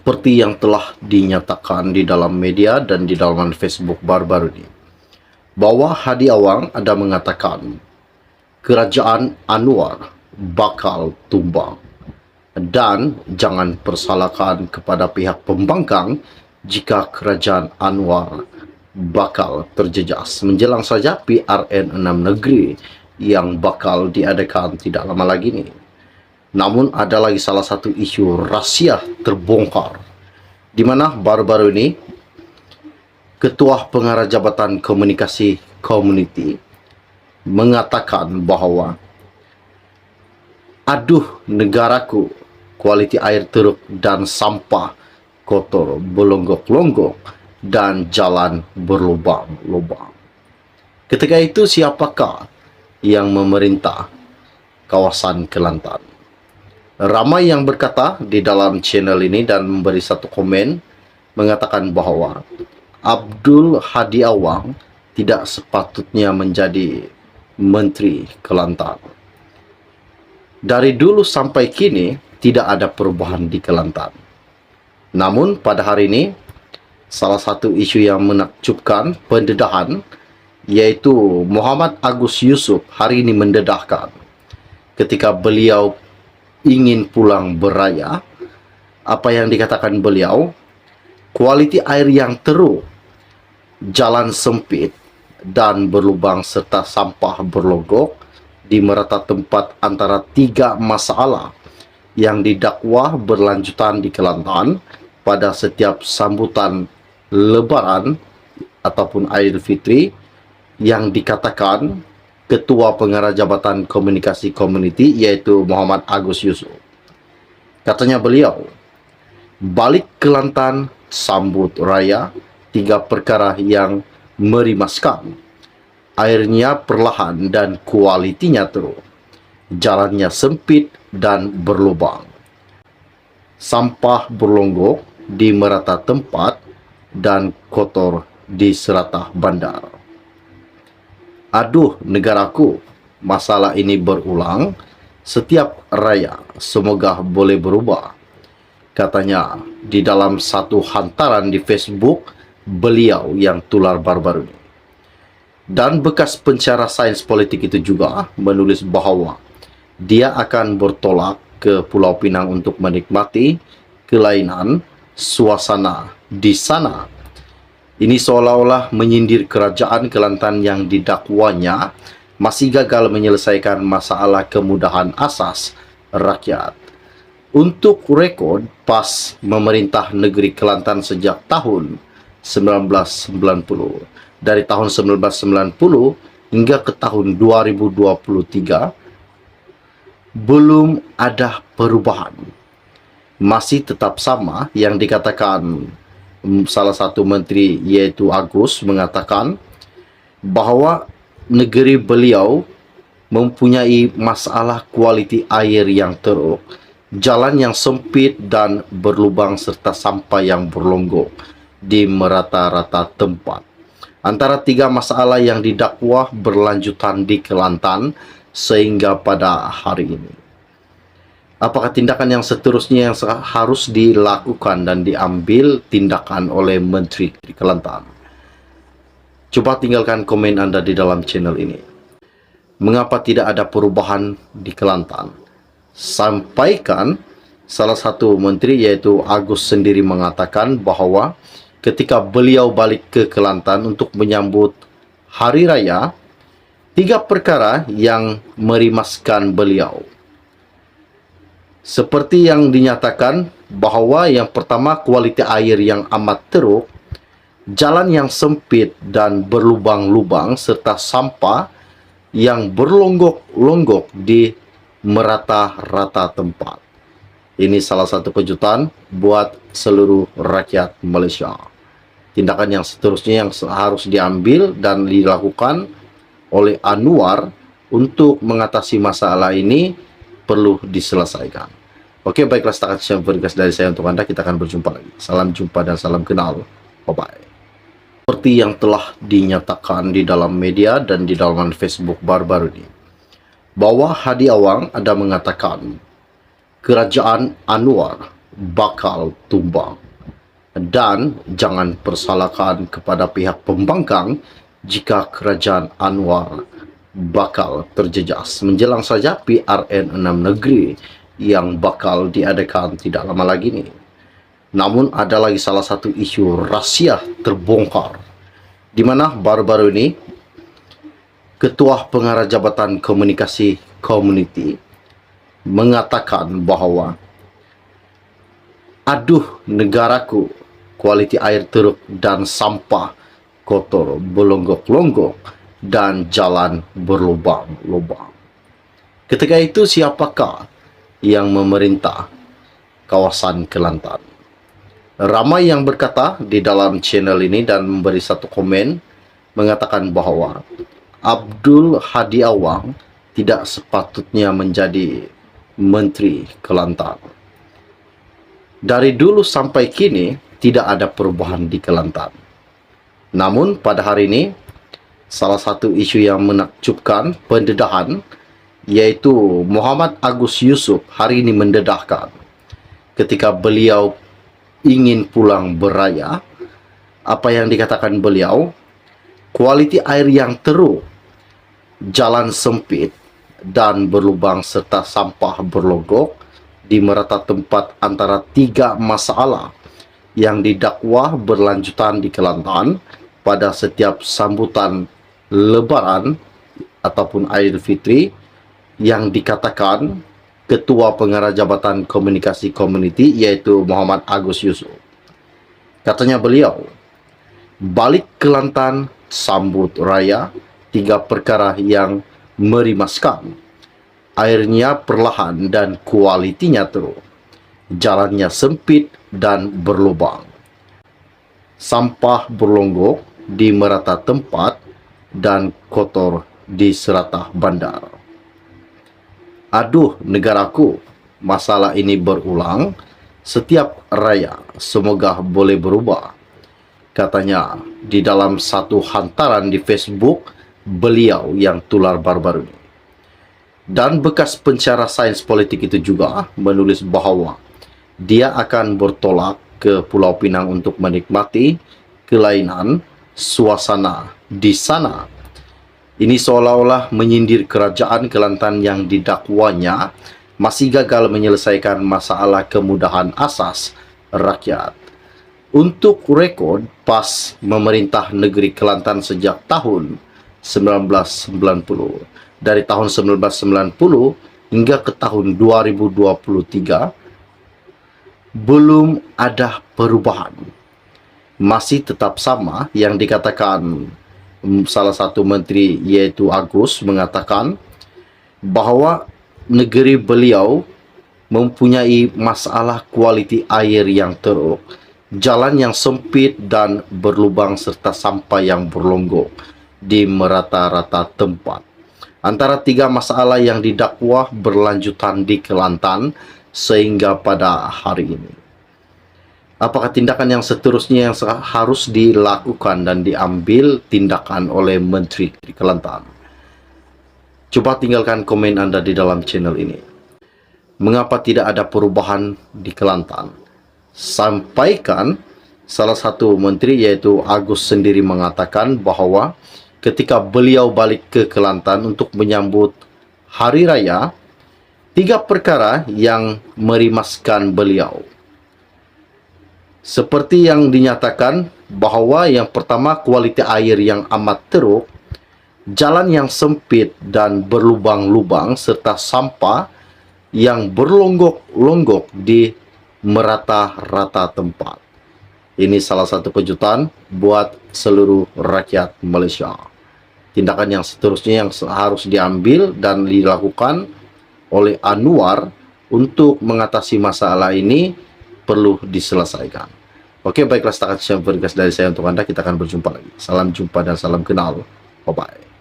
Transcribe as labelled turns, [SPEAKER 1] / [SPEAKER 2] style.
[SPEAKER 1] seperti yang telah dinyatakan di dalam media dan di dalam Facebook baru-baru ini, bahwa Hadi Awang ada mengatakan kerajaan Anwar bakal tumbang dan jangan persalahkan kepada pihak pembangkang jika kerajaan Anwar bakal terjejas menjelang saja PRN 6 negeri yang bakal diadakan tidak lama lagi ini. Namun ada lagi salah satu isu rahsia terbongkar, di mana baru-baru ini Ketua Pengarah Jabatan Komunikasi Komuniti mengatakan bahawa aduh negaraku, kualiti air teruk dan sampah kotor berlonggok-longgok dan jalan berlubang-lubang. Ketika itu siapakah yang memerintah kawasan Kelantan? Ramai yang berkata di dalam channel ini dan memberi satu komen mengatakan bahawa Abdul Hadi Awang tidak sepatutnya menjadi Menteri Kelantan. Dari dulu sampai kini tidak ada perubahan di Kelantan. Namun pada hari ini salah satu isu yang menakjubkan pendedahan, yaitu Muhammad Agus Yusuf hari ini mendedahkan ketika beliau ingin pulang beraya. Apa yang dikatakan beliau, kualiti air yang teruk, jalan sempit dan berlubang serta sampah berlogok di merata tempat antara tiga masalah yang didakwa berlanjutan di Kelantan pada setiap sambutan Lebaran ataupun Aidilfitri, yang dikatakan Ketua Pengarah Jabatan Komunikasi Komuniti yaitu Muhammad Agus Yusuf. Katanya beliau, balik Kelantan sambut raya, tiga perkara yang merimaskan. Airnya perlahan dan kualitinya teruk. Jalannya sempit dan berlubang. Sampah berlonggok di merata tempat dan kotor di serata bandar. Aduh negaraku, masalah ini berulang setiap raya, semoga boleh berubah. Katanya di dalam satu hantaran di Facebook beliau yang tular baru-baru ini. Dan bekas pencara sains politik itu juga menulis bahawa dia akan bertolak ke Pulau Pinang untuk menikmati kelainan suasana di sana. Ini seolah-olah menyindir kerajaan Kelantan yang didakwanya masih gagal menyelesaikan masalah kemudahan asas rakyat. Untuk rekod, PAS memerintah negeri Kelantan sejak tahun 1990. Dari tahun 1990 hingga ke tahun 2023, belum ada perubahan. Masih tetap sama yang dikatakan salah satu menteri yaitu Agus mengatakan bahawa negeri beliau mempunyai masalah kualiti air yang teruk, jalan yang sempit dan berlubang serta sampah yang berlonggok di merata-rata tempat. Antara tiga masalah yang didakwa berlanjutan di Kelantan sehingga pada hari ini. Apakah tindakan yang seterusnya yang harus dilakukan dan diambil tindakan oleh Menteri di Kelantan? Coba tinggalkan komen Anda di dalam channel ini. Mengapa tidak ada perubahan di Kelantan? Sampaikan salah satu menteri yaitu Agus sendiri mengatakan bahawa ketika beliau balik ke Kelantan untuk menyambut Hari Raya, tiga perkara yang merimaskan beliau. Seperti yang dinyatakan bahawa yang pertama kualiti air yang amat teruk, jalan yang sempit dan berlubang-lubang serta sampah yang berlonggok-longgok di merata-rata tempat. Ini salah satu kejutan buat seluruh rakyat Malaysia. Tindakan yang seterusnya yang harus diambil dan dilakukan oleh Anwar untuk mengatasi masalah ini perlu diselesaikan. Oke, baiklah, setakat podcast dari saya untuk Anda. Kita akan berjumpa lagi. Salam jumpa dan salam kenal. Bye-bye. Seperti yang telah dinyatakan di dalam media dan di dalam Facebook baru-baru ini, bahwa Hadi Awang ada mengatakan kerajaan Anwar bakal tumbang. Dan jangan persalahkan kepada pihak pembangkang jika kerajaan Anwar bakal terjejas menjelang saja PRN 6 negeri yang bakal diadakan tidak lama lagi ni. Namun ada lagi salah satu isu rahsia terbongkar di mana baru-baru ini Ketua Pengarah Jabatan Komunikasi Komuniti mengatakan bahawa aduh negaraku, kualiti air teruk dan sampah kotor berlonggok-longgok dan jalan berlubang-lubang. Ketika itu siapakah yang memerintah kawasan Kelantan? Ramai yang berkata di dalam channel ini dan memberi satu komen mengatakan bahawa Abdul Hadi Awang tidak sepatutnya menjadi Menteri Kelantan. Dari dulu sampai kini tidak ada perubahan di Kelantan. Namun pada hari ini salah satu isu yang menakjubkan pendedahan yaitu Muhammad Agus Yusuf hari ini mendedahkan ketika beliau ingin pulang beraya. Apa yang dikatakan beliau, kualiti air yang teruk, jalan sempit dan berlubang serta sampah berlogok di merata tempat antara 3 masalah yang didakwa berlanjutan di Kelantan pada setiap sambutan Lebaran ataupun Aidilfitri yang dikatakan Ketua Pengarah Jabatan Komunikasi Komuniti yaitu Muhammad Agus Yusuf. Katanya beliau, balik Kelantan sambut raya 3 perkara yang merimaskan. Airnya perlahan dan kualitinya teruk. Jalannya sempit dan berlubang. Sampah berlonggok di merata tempat dan kotor di seratah bandar. Aduh negaraku, masalah ini berulang setiap raya, semoga boleh berubah. Katanya di dalam satu hantaran di Facebook beliau yang tular baru-baru ini. Dan bekas pencara sains politik itu juga menulis bahawa dia akan bertolak ke Pulau Pinang untuk menikmati kelainan suasana di sana. Ini seolah-olah menyindir kerajaan Kelantan yang didakwanya masih gagal menyelesaikan masalah kemudahan asas rakyat. Untuk rekod, PAS memerintah negeri Kelantan sejak tahun 1990. Dari tahun 1990 hingga ke tahun 2023, belum ada perubahan. Masih tetap sama yang dikatakan salah satu menteri yaitu Agus mengatakan bahawa negeri beliau mempunyai masalah kualiti air yang teruk, jalan yang sempit dan berlubang serta sampah yang berlonggok di merata-rata tempat. Antara 3 masalah yang didakwa berlanjutan di Kelantan sehingga pada hari ini. Apakah tindakan yang seterusnya yang harus dilakukan dan diambil tindakan oleh Menteri di Kelantan? Coba tinggalkan komen Anda di dalam channel ini. Mengapa tidak ada perubahan di Kelantan? Sampaikan salah satu menteri yaitu Agus sendiri mengatakan bahawa ketika beliau balik ke Kelantan untuk menyambut Hari Raya, 3 perkara yang merimaskan beliau. Seperti yang dinyatakan bahawa yang pertama kualiti air yang amat teruk, jalan yang sempit dan berlubang-lubang serta sampah yang berlonggok-longgok di merata-rata tempat. Ini salah satu kejutan buat seluruh rakyat Malaysia. Tindakan yang seterusnya yang harus diambil dan dilakukan oleh Anwar untuk mengatasi masalah ini perlu diselesaikan. Oke, baiklah, setakat saya dari saya untuk Anda. Kita akan berjumpa lagi. Salam jumpa dan salam kenal. Bye-bye.